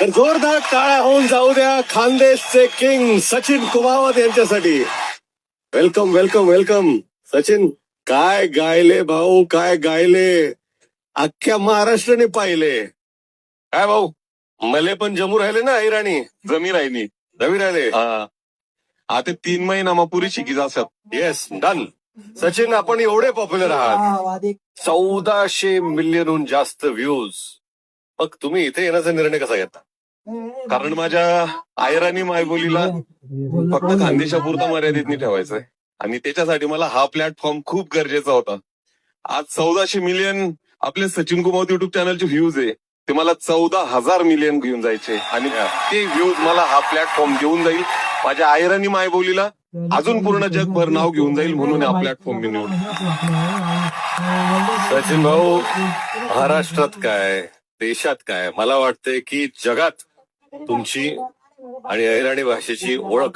तर जोरदार टाळ्या होऊन जाऊ द्या खानदेशचे किंग सचिन कुमावत यांच्यासाठी. Welcome welcome welcome. सचिन, काय गायले भाऊ, काय गायले. अख्ख्या महाराष्ट्राने पाहिले. काय भाऊ, मले पण जमू राहिले ना ऐराणी. जमी राहिली जमी राहिले. आता 3 महिना मग पुरी शिकी असत. Yes, done. सचिन, आपण एवढे पॉप्युलर आहात, 1400 मिलियनहून जास्त व्ह्यूज. मग तुम्ही इथे येण्याचा निर्णय कसा घेता? कारण माझ्या आयराणी मायबोलीला फक्त खानदेशापुरता मर्यादित नाही ठेवायचंय आणि त्याच्यासाठी मला हा प्लॅटफॉर्म खूप गरजेचा होता. आज 1400 मिलियन आपले सचिन कुमावत युट्यूब चॅनलचे व्ह्यूज आहे, ते मला 14,000 मिलियन घेऊन जायचे आणि ते व्ह्यूज मला हा प्लॅटफॉर्म घेऊन जाईल. माझ्या आयराणी मायबोलीला अजून पूर्ण जगभर नाव घेऊन जाईल, म्हणून हा प्लॅटफॉर्म मी निवडला. सचिन भाऊ, महाराष्ट्रात काय, देशात काय, मला वाटतंय की जगात तुमची आणि अहिराणी भाषेची ओळख